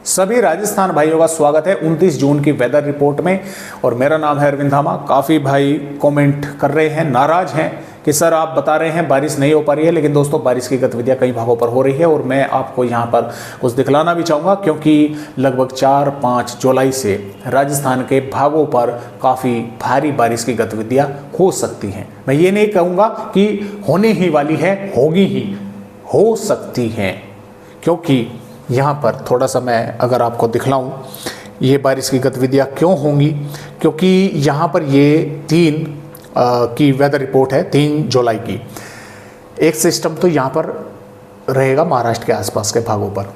सभी राजस्थान भाइयों का स्वागत है 29 जून की वेदर रिपोर्ट में। और मेरा नाम है अरविंद धामा। काफ़ी भाई कमेंट कर रहे हैं, नाराज हैं कि सर आप बता रहे हैं बारिश नहीं हो पा रही है, लेकिन दोस्तों बारिश की गतिविधियां कई भागों पर हो रही है और मैं आपको यहां पर कुछ दिखलाना भी चाहूँगा, क्योंकि लगभग 4-5 जुलाई से राजस्थान के भागों पर काफ़ी भारी बारिश की गतिविधियाँ हो सकती हैं। मैं ये नहीं कहूँगा कि होने ही वाली है, होगी ही, हो सकती हैं, क्योंकि यहाँ पर थोड़ा सा मैं अगर आपको दिखलाऊं ये बारिश की गतिविधियाँ क्यों होंगी, क्योंकि यहाँ पर ये 3 की वेदर रिपोर्ट है 3 जुलाई की। एक सिस्टम तो यहाँ पर रहेगा महाराष्ट्र के आसपास के भागों पर,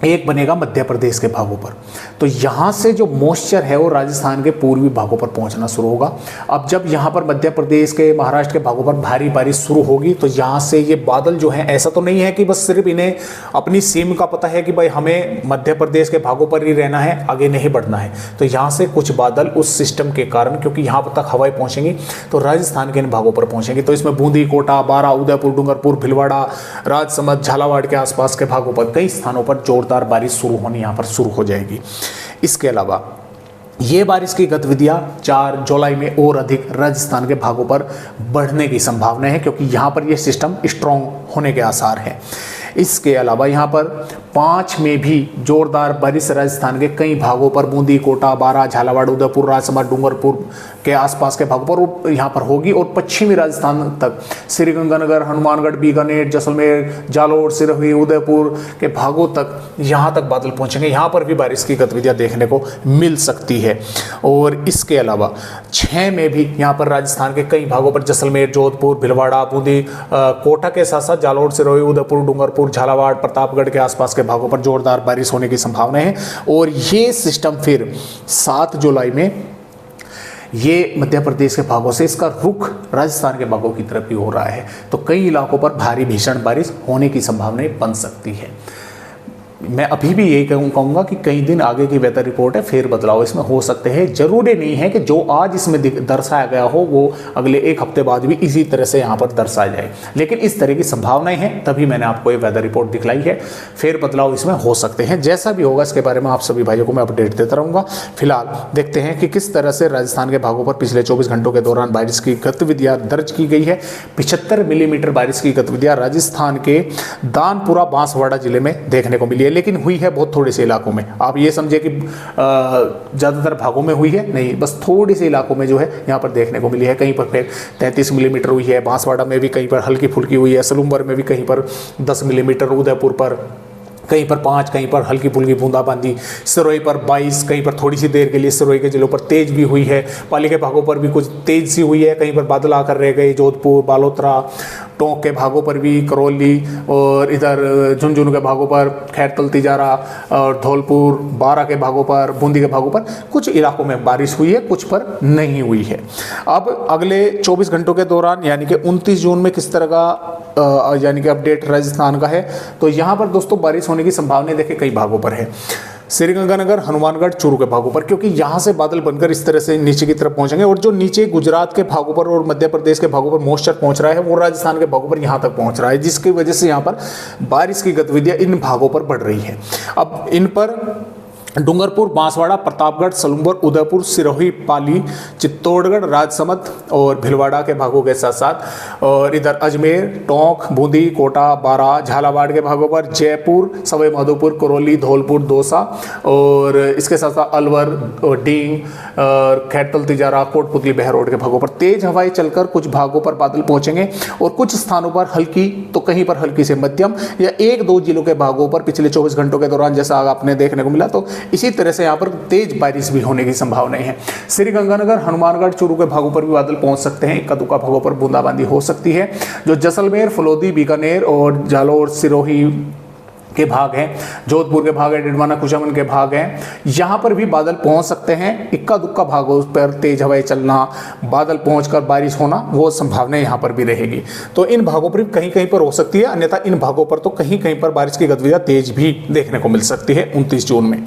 एक बनेगा मध्य प्रदेश के भागों पर। तो यहाँ से जो मॉइस्चर है वो राजस्थान के पूर्वी भागों पर पहुँचना शुरू होगा। अब जब यहाँ पर मध्य प्रदेश के महाराष्ट्र के भागों पर भारी बारिश शुरू होगी तो यहाँ से ये बादल जो हैं, ऐसा तो नहीं है कि बस सिर्फ इन्हें अपनी सीम का पता है कि भाई हमें मध्य प्रदेश के भागों पर ही रहना है, आगे नहीं बढ़ना है। तो यहाँ से कुछ बादल उस सिस्टम के कारण, क्योंकि यहाँ तक हवाएं पहुँचेंगी तो राजस्थान के इन भागों पर पहुँचेंगी। तो इसमें बूंदी, कोटा, बारा, उदयपुर, डूंगरपुर, भीलवाड़ा, राजसमंद, झालावाड़ के आसपास के भागों पर कई स्थानों पर जोरदार बारिश शुरू होनी यहाँ पर शुरू हो जाएगी। इसके अलावा ये बारिश की गतिविधियां 4 जुलाई में और अधिक राजस्थान के भागों पर बढ़ने की संभावना है, क्योंकि यहाँ पर यह सिस्टम स्ट्रॉन्ग होने के आसार हैं। इसके अलावा यहाँ पर 5 में भी जोरदार बारिश राजस्थान के कई भागों पर बूंदी, कोटा, बारा, झालावाड़, उदयपुर, राजसमंद, डूंगरपुर के आसपास के भागों पर यहाँ पर होगी। और पश्चिमी राजस्थान तक श्रीगंगानगर, हनुमानगढ़, बीकानेर, जैसलमेर, जालोर, सिरोही, उदयपुर के भागों तक यहाँ तक बादल पहुँचेंगे। यहाँ पर भी बारिश की गतिविधियाँ देखने को मिल सकती है। और इसके अलावा 6 में भी यहाँ पर राजस्थान के कई भागों पर जैसलमेर, जोधपुर, भीलवाड़ा, बूंदी, कोटा के साथ साथ जालोर, सिरोही, उदयपुर, डूंगरपुर, झालावाड़, प्रतापगढ़ के आसपास के भागों पर जोरदार बारिश होने की संभावना है। और ये सिस्टम फिर 7 जुलाई में ये मध्य प्रदेश के भागों से इसका रुख राजस्थान के भागों की तरफ भी हो रहा है। तो कई इलाकों पर भारी भीषण बारिश होने की संभावनाएं बन सकती है। मैं अभी भी यही कहूँगा कि कई दिन आगे की वेदर रिपोर्ट है, फेर बदलाव इसमें हो सकते हैं। जरूरी नहीं है कि जो आज इसमें दर्शाया गया हो वो अगले 1 हफ्ते बाद भी इसी तरह से यहाँ पर दर्शाया जाए, लेकिन इस तरह की संभावनाएं हैं, तभी मैंने आपको ये वेदर रिपोर्ट दिखलाई है। फेर बदलाव इसमें हो सकते हैं। जैसा भी होगा इसके बारे में आप सभी भाइयों को मैं अपडेट देता रहूँगा। फिलहाल देखते हैं कि किस तरह से राजस्थान के भागों पर पिछले 24 घंटों के दौरान बारिश की गतिविधियाँ दर्ज की गई है। 75 मिलीमीटर बारिश की गतिविधियाँ राजस्थान के दानपुरा, बांसवाड़ा जिले में देखने को मिली है, लेकिन हुई है बहुत थोड़े से इलाकों में। आप ये समझे कि ज़्यादातर भागों में हुई है नहीं, बस थोड़ी से इलाकों में जो है यहाँ पर देखने को मिली है। कहीं पर फिर 33 मिलीमीटर हुई है, बांसवाड़ा में भी कहीं पर हल्की फुल्की हुई है, सलूम्बर में भी कहीं पर 10 मिलीमीटर, उदयपुर पर कहीं पर 5, कहीं पर हल्की फुल्की बूंदाबांदी, सिरोही पर 22, कहीं पर थोड़ी सी देर के लिए सिरोही के जिलों पर तेज भी हुई है। पाली के भागों पर भी कुछ तेज सी हुई है, कहीं पर बादल आकर रह गए। जोधपुर, बालोतरा, टोंक के भागों पर भी, करौली और इधर झुंझुनू के भागों पर, खैरतल, तिजारा और धौलपुर, बारा के भागों पर, बूंदी के भागों पर कुछ इलाकों में बारिश हुई है, कुछ पर नहीं हुई है। अब अगले 24 घंटों के दौरान यानी कि 29 जून में किस तरह का यानी कि अपडेट राजस्थान का है, तो यहाँ पर दोस्तों बारिश होने की संभावना देखिए कई भागों पर है। श्रीगंगानगर, हनुमानगढ़, चूरू के भागों पर, क्योंकि यहाँ से बादल बनकर इस तरह से नीचे की तरफ पहुंचेंगे और जो नीचे गुजरात के भागों पर और मध्य प्रदेश के भागों पर मॉइस्चर पहुंच रहा है वो राजस्थान के भागों पर यहाँ तक पहुंच रहा है, जिसकी वजह से यहाँ पर बारिश की गतिविधियाँ इन भागों पर बढ़ रही है। अब इन पर डूंगरपुर, बांसवाड़ा, प्रतापगढ़, सलूम्बर, उदयपुर, सिरोही, पाली, चित्तौड़गढ़, राजसमंद और भीलवाड़ा के भागों के साथ साथ और इधर अजमेर, टोंक, बूंदी, कोटा, बारा, झालावाड़ के भागों पर, जयपुर, सवाई माधोपुर, करौली, धौलपुर, दौसा और इसके साथ साथ अलवर, डींग और खैरतल, तिजारा, कोटपुतली, बहरोड के भागों पर तेज हवाएं चलकर कुछ भागों पर बादल पहुंचेंगे और कुछ स्थानों पर हल्की तो कहीं पर हल्की से मध्यम या 1-2 जिलों के भागों पर पिछले 24 घंटों के दौरान जैसा आपने देखने को मिला, तो इसी तरह से यहाँ पर तेज बारिश भी होने की संभावनाएं हैं। श्रीगंगानगर, हनुमानगढ़, चूरू के भागों पर भी बादल पहुंच सकते हैं। इक्का दुक्का भागों पर बूंदाबांदी हो सकती है। जो जैसलमेर, फलोदी, बीकानेर और जालोर, सिरोही के भाग हैं, जोधपुर के भाग हैं, डिडवाना, कुचामन के भाग हैं, यहाँ पर भी बादल पहुंच सकते हैं। इक्का दुक्का भागों पर तेज हवाएं चलना, बादल पहुंचकर बारिश होना, वो संभावना यहाँ पर भी रहेगी। तो इन भागों पर कहीं कहीं पर हो सकती है, अन्यथा इन भागों पर तो कहीं कहीं पर बारिश की गतिविधियाँ तेज भी देखने को मिल सकती है 29 जून में।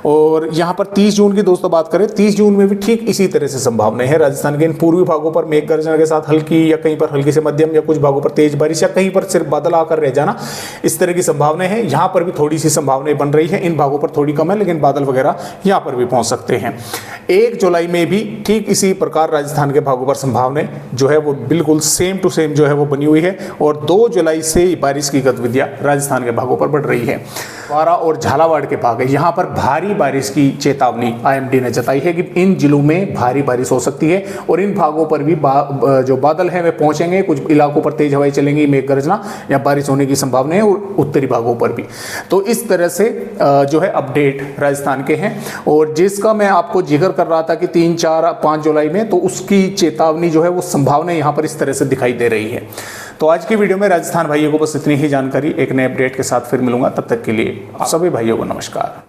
और यहाँ पर 30 जून की दोस्तों बात करें, 30 जून में भी ठीक इसी तरह से संभावनाएं है। राजस्थान के इन पूर्वी भागों पर मेघ गर्जना के साथ हल्की या कहीं पर हल्की से मध्यम या कुछ भागों पर तेज बारिश या कहीं पर सिर्फ बादल आकर रह जाना, इस तरह की संभावनाएं हैं। यहाँ पर भी थोड़ी सी संभावनाएं बन रही है, इन भागों पर थोड़ी कम है लेकिन बादल वगैरह यहाँ पर भी पहुंच सकते हैं। 1 जुलाई में भी ठीक इसी प्रकार राजस्थान के भागों पर संभावनाएं जो है वो बिल्कुल सेम टू सेम जो है वो बनी हुई है और 2 जुलाई से बारिश की गतिविधियां राजस्थान के भागों पर बढ़ रही है। बारा और झालावाड़ के भाग है, यहाँ पर भारी बारिश की चेतावनी आईएमडी ने जताई है कि इन जिलों में भारी बारिश हो सकती है और इन भागों पर भी जो बादल हैं वे पहुंचेंगे। कुछ इलाकों पर तेज हवाएं चलेंगी, मेघ गर्जना या बारिश होने की संभावना है और उत्तरी भागों पर भी। तो इस तरह से जो है अपडेट राजस्थान के हैं और जिसका मैं आपको जिक्र कर रहा था कि 3, 4, 5 जुलाई में, तो उसकी चेतावनी जो है वो संभावना यहाँ पर इस तरह से दिखाई दे रही है। तो आज की वीडियो में राजस्थान भाइयों को बस इतनी ही जानकारी, एक नए अपडेट के साथ फिर मिलूंगा। तब तक के लिए आप सभी भाइयों को नमस्कार।